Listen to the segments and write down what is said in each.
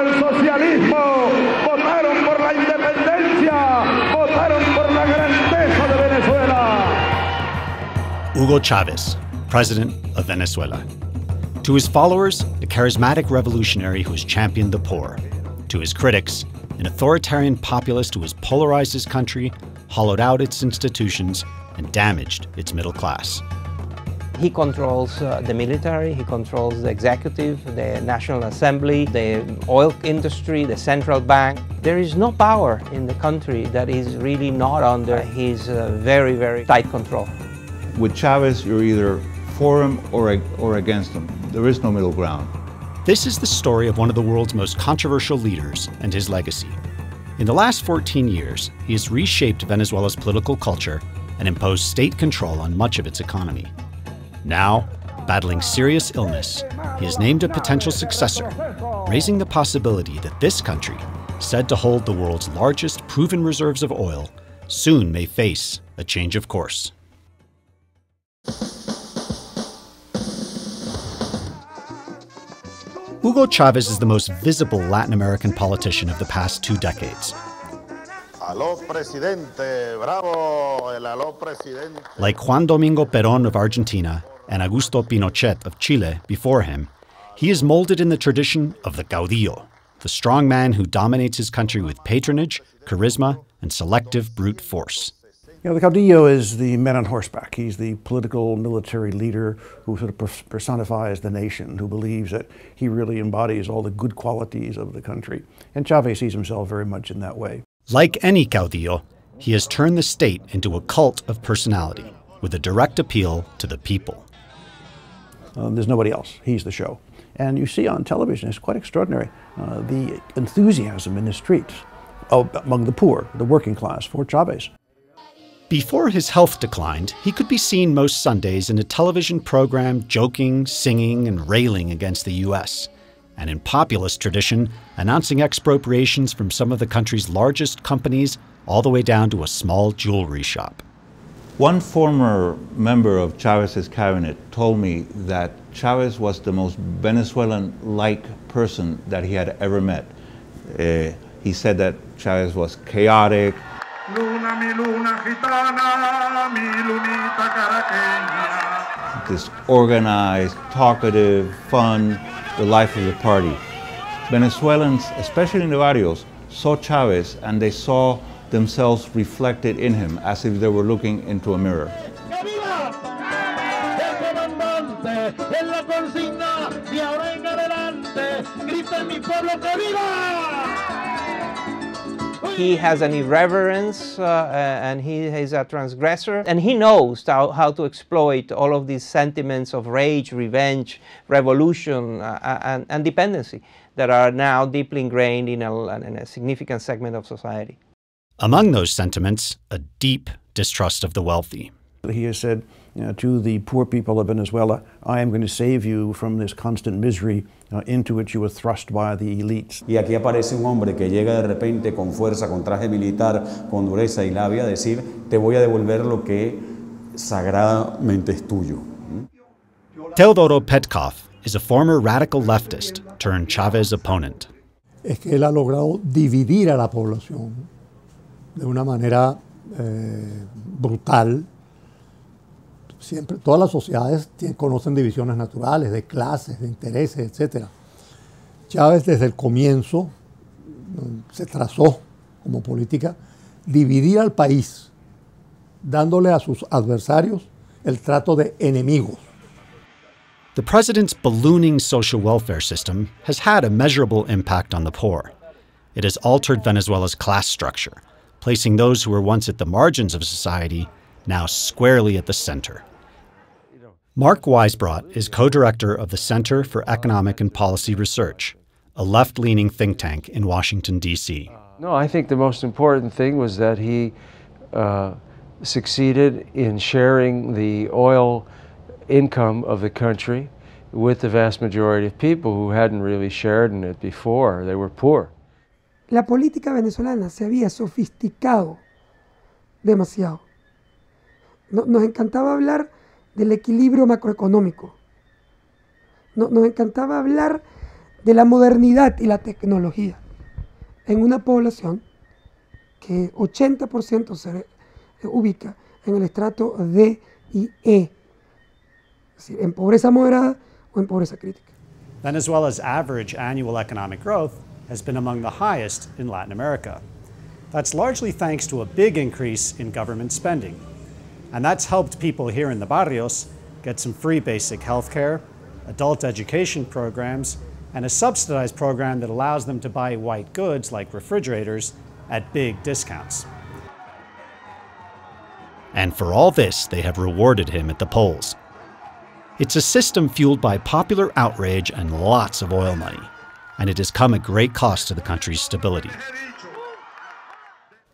el socialismo, votaron por la independencia, votaron por la grandeza de Venezuela. Hugo Chavez, president of Venezuela. To his followers, a charismatic revolutionary who has championed the poor. To his critics, an authoritarian populist who has polarized his country, hollowed out its institutions, and damaged its middle class. He controls the military, he controls the executive, the National Assembly, the oil industry, the central bank. There is no power in the country that is really not under his very, very tight control. With Chavez, you're either for him or against him. There is no middle ground. This is the story of one of the world's most controversial leaders and his legacy. In the last 14 years, he has reshaped Venezuela's political culture and imposed state control on much of its economy. Now, battling serious illness, he has named a potential successor, raising the possibility that this country, said to hold the world's largest proven reserves of oil, soon may face a change of course. Hugo Chavez is the most visible Latin American politician of the past 2 decades. Like Juan Domingo Perón of Argentina and Augusto Pinochet of Chile before him, he is molded in the tradition of the caudillo, the strong man who dominates his country with patronage, charisma, and selective brute force. You know, the caudillo is the man on horseback. He's the political military leader who sort of personifies the nation, who believes that he really embodies all the good qualities of the country. And Chavez sees himself very much in that way. Like any caudillo, he has turned the state into a cult of personality, with a direct appeal to the people. There's nobody else. He's the show. And you see on television, it's quite extraordinary, the enthusiasm in the streets among the poor, the working class, for Chavez. Before his health declined, he could be seen most Sundays in a television program joking, singing, and railing against the U.S., and in populist tradition, announcing expropriations from some of the country's largest companies all the way down to a small jewelry shop. One former member of Chavez's cabinet told me that Chavez was the most Venezuelan-like person that he had ever met. He said that Chavez was chaotic, Luna, mi luna gitana, mi lunita caraqueña. disorganized, talkative, fun, the life of the party. Venezuelans, especially in the barrios, saw Chavez and they saw themselves reflected in him as if they were looking into a mirror. He has an irreverence and he is a transgressor, and he knows how to exploit all of these sentiments of rage, revenge, revolution, and dependency that are now deeply ingrained in a significant segment of society. Among those sentiments, a deep distrust of the wealthy. He has said, to the poor people of Venezuela, I am going to save you from this constant misery into which you were thrust by the elites. Y aquí aparece un hombre que llega de repente con fuerza, con traje militar, con dureza y labia, a decir, te voy a devolver lo que sagradamente es tuyo. Teodoro Petkov is a former radical leftist turned Chavez opponent. Es que él ha logrado dividir a la población de una manera brutal. Siempre, todas las sociedades conocen divisiones naturales, de clases, de intereses, etc. Chávez desde el comienzo se trazó como política dividir al país, dándole a sus adversarios el trato de enemigos. The president's ballooning social welfare system has had a measurable impact on the poor. It has altered Venezuela's class structure, placing those who were once at the margins of society now squarely at the center. Mark Weisbrot is co-director of the Center for Economic and Policy Research, a left-leaning think tank in Washington, D.C. No, I think the most important thing was that he succeeded in sharing the oil income of the country with the vast majority of people who hadn't really shared in it before. They were poor. La política venezolana se había sofisticado demasiado. Nos encantaba hablar del equilibrio macroeconómico. Nos encantaba hablar de la modernidad y la tecnología en una población que 80% se ubica en el estrato D y E, es decir, en pobreza moderada o en pobreza crítica. Venezuela's average annual economic growth has been among the highest in Latin America. That's largely thanks to a big increase in government spending. And that's helped people here in the barrios get some free basic health care, adult education programs, and a subsidized program that allows them to buy white goods like refrigerators at big discounts. And for all this, they have rewarded him at the polls. It's a system fueled by popular outrage and lots of oil money, and it has come at great cost to the country's stability.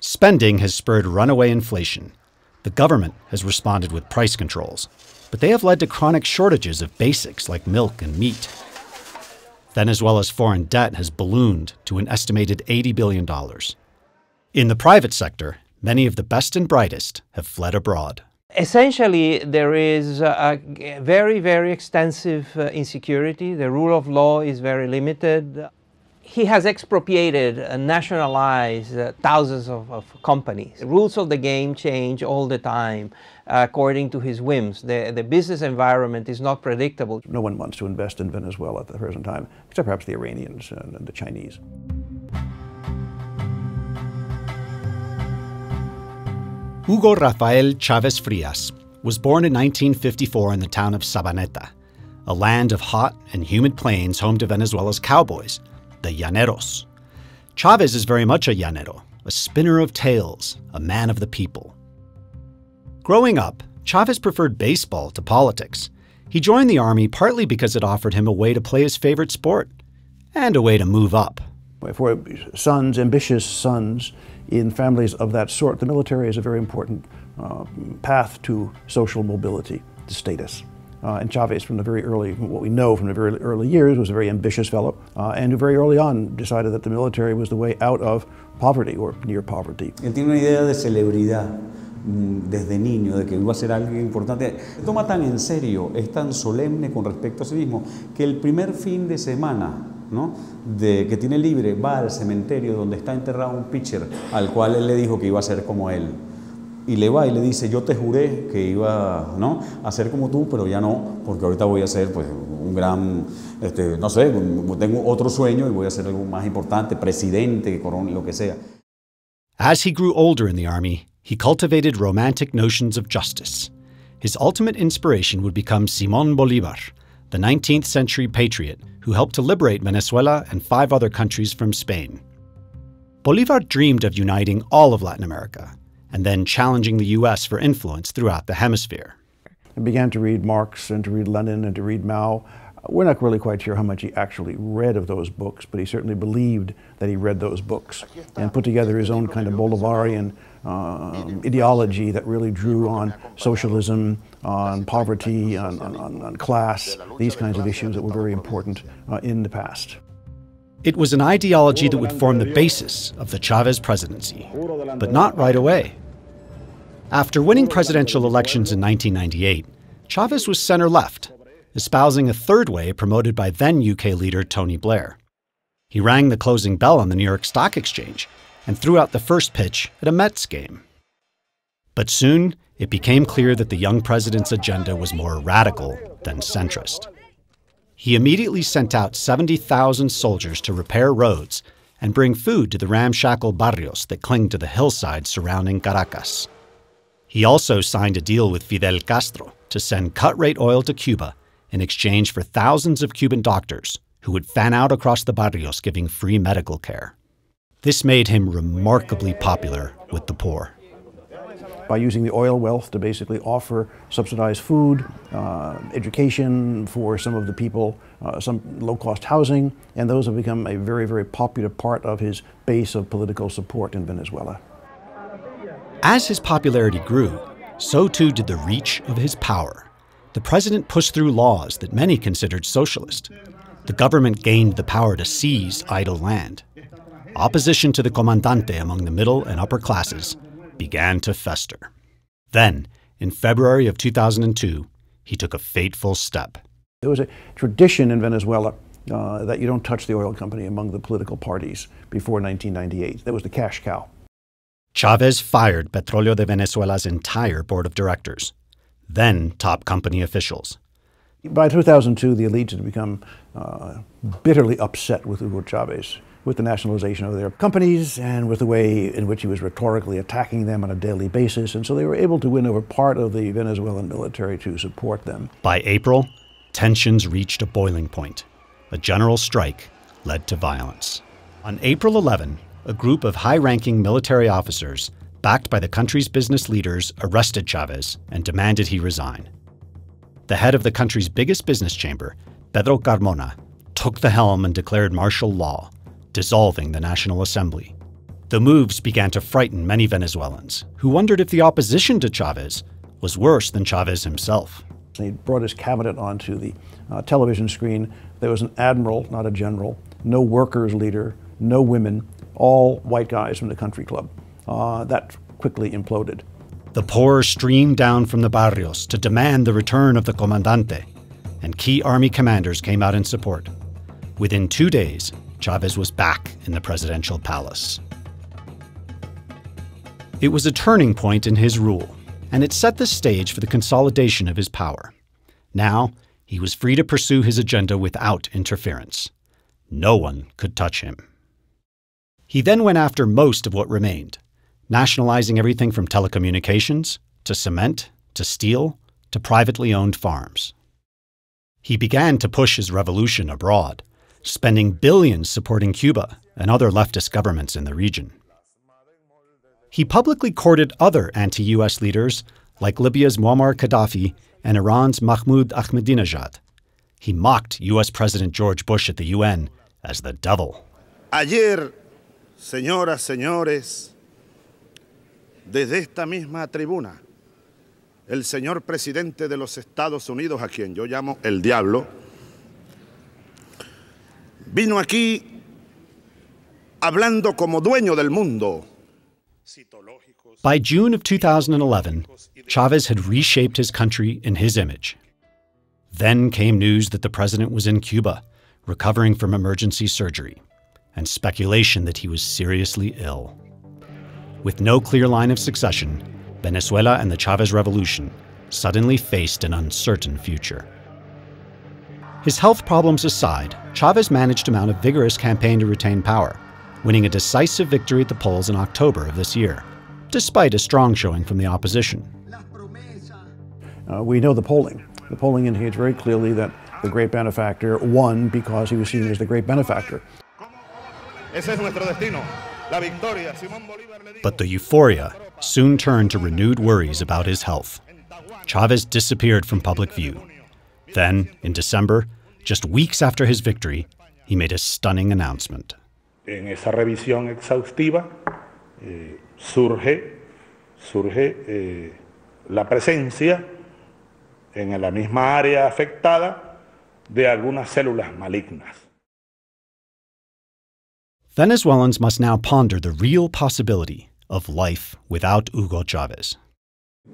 Spending has spurred runaway inflation. The government has responded with price controls, but they have led to chronic shortages of basics like milk and meat. Venezuela's foreign debt has ballooned to an estimated $80 billion. In the private sector, many of the best and brightest have fled abroad. Essentially, there is a very, very extensive insecurity. The rule of law is very limited. He has expropriated and nationalized thousands of companies. The rules of the game change all the time according to his whims. The business environment is not predictable. No one wants to invest in Venezuela at the present time, except perhaps the Iranians and the Chinese. Hugo Rafael Chavez Frias was born in 1954 in the town of Sabaneta, a land of hot and humid plains home to Venezuela's cowboys, the llaneros. Chavez is very much a llanero, a spinner of tales, a man of the people. Growing up, Chavez preferred baseball to politics. He joined the army partly because it offered him a way to play his favorite sport and a way to move up. For sons, ambitious sons, in families of that sort, the military is a very important path to social mobility, to status. And Chavez, from the very early, what we know from the very early years, was a very ambitious fellow, and who very early on decided that the military was the way out of poverty or near poverty. Él tiene una idea de celebridad desde niño, de que iba a ser alguien importante. Toma tan en serio, es tan solemne con respecto a sí mismo, que el primer fin de semana, ¿no?, que tiene libre, va al cementerio donde está enterrado un pitcher al cual él le dijo que iba a ser como él. Y le va y le dice, yo te juré que iba, ¿no?, a ser como tú, pero ya no, porque ahorita voy a ser pues, un gran, no sé, tengo otro sueño y voy a ser algo más importante, presidente, coronel, lo que sea. As he grew older in the army, he cultivated romantic notions of justice. His ultimate inspiration would become Simón Bolívar, the 19th century patriot who helped to liberate Venezuela and 5 other countries from Spain. Bolívar dreamed of uniting all of Latin America and then challenging the U.S. for influence throughout the hemisphere. I began to read Marx and to read Lenin and to read Mao. We're not really quite sure how much he actually read of those books, but he certainly believed that he read those books and put together his own kind of Bolivarian ideology that really drew on socialism, on poverty, on class, these kinds of issues that were very important in the past. It was an ideology that would form the basis of the Chavez presidency, but not right away. After winning presidential elections in 1998, Chavez was center-left, espousing a third way promoted by then UK leader Tony Blair. He rang the closing bell on the New York Stock Exchange and threw out the first pitch at a Mets game. But soon, it became clear that the young president's agenda was more radical than centrist. He immediately sent out 70,000 soldiers to repair roads and bring food to the ramshackle barrios that cling to the hillsides surrounding Caracas. He also signed a deal with Fidel Castro to send cut-rate oil to Cuba in exchange for thousands of Cuban doctors who would fan out across the barrios giving free medical care. This made him remarkably popular with the poor. By using the oil wealth to basically offer subsidized food, education for some of the people, some low-cost housing, and those have become a very, very popular part of his base of political support in Venezuela. As his popularity grew, so too did the reach of his power. The president pushed through laws that many considered socialist. The government gained the power to seize idle land. Opposition to the comandante among the middle and upper classes began to fester. Then, in February of 2002, he took a fateful step. There was a tradition in Venezuela that you don't touch the oil company among the political parties before 1998. That was the cash cow. Chavez fired Petróleo de Venezuela's entire board of directors, then top company officials. By 2002, the elites had become bitterly upset with Hugo Chavez, with the nationalization of their companies and with the way in which he was rhetorically attacking them on a daily basis. And so they were able to win over part of the Venezuelan military to support them. By April, tensions reached a boiling point. A general strike led to violence. On April 11, a group of high-ranking military officers, backed by the country's business leaders, arrested Chavez and demanded he resign. The head of the country's biggest business chamber, Pedro Carmona, took the helm and declared martial law, dissolving the National Assembly. The moves began to frighten many Venezuelans, who wondered if the opposition to Chavez was worse than Chavez himself. He brought his cabinet onto the television screen. There was an admiral, not a general, no workers' leader, no women, all white guys from the country club. That quickly imploded. The poor streamed down from the barrios to demand the return of the comandante, and key army commanders came out in support. Within 2 days, Chavez was back in the presidential palace. It was a turning point in his rule, and it set the stage for the consolidation of his power. Now, he was free to pursue his agenda without interference. No one could touch him. He then went after most of what remained, nationalizing everything from telecommunications, to cement, to steel, to privately owned farms. He began to push his revolution abroad, spending billions supporting Cuba and other leftist governments in the region. He publicly courted other anti-US leaders like Libya's Muammar Gaddafi and Iran's Mahmoud Ahmadinejad. He mocked US President George Bush at the UN as the devil. Ayer, señoras, señores, desde esta misma tribuna, el señor presidente de los Estados Unidos, a quien yo llamo el diablo, vino aquí hablando como dueño del mundo. By June of 2011, Chavez had reshaped his country in his image. Then came news that the president was in Cuba, recovering from emergency surgery, and speculation that he was seriously ill. With no clear line of succession, Venezuela and the Chavez Revolution suddenly faced an uncertain future. His health problems aside, Chavez managed to mount a vigorous campaign to retain power, winning a decisive victory at the polls in October of this year, despite a strong showing from the opposition. We know the polling. The polling indicates very clearly that the great benefactor won because he was seen as the great benefactor. But the euphoria soon turned to renewed worries about his health. Chavez disappeared from public view. Then, in December, just weeks after his victory, he made a stunning announcement. En esa revisión exhaustiva surge la presencia en la misma área afectada de algunas células malignas. Venezuelans must now ponder the real possibility of life without Hugo Chavez.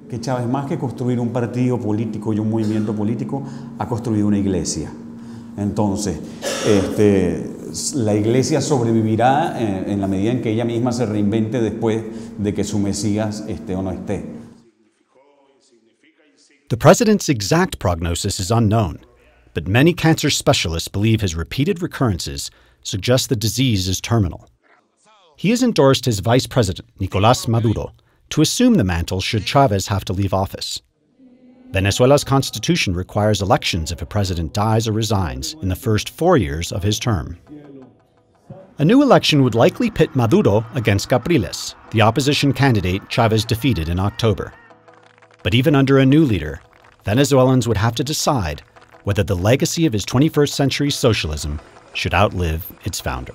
Que Chávez, más que construir un partido político y un movimiento político, ha construido una iglesia. Entonces, la iglesia sobrevivirá en la medida en que ella misma se reinvente después de que su Mesías esté o no esté. The president's exact prognosis is unknown, but many cancer specialists believe his repeated recurrences suggest the disease is terminal. He has endorsed his vice president, Nicolás Maduro, to assume the mantle should Chavez have to leave office. Venezuela's constitution requires elections if a president dies or resigns in the first 4 years of his term. A new election would likely pit Maduro against Capriles, the opposition candidate Chavez defeated in October. But even under a new leader, Venezuelans would have to decide whether the legacy of his 21st century socialism should outlive its founder.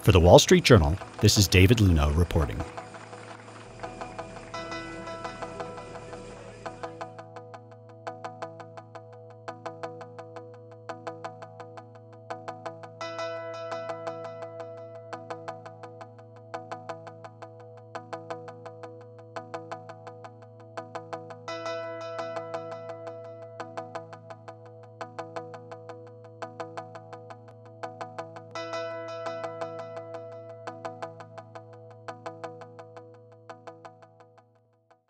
For the Wall Street Journal, this is David Luhnow reporting.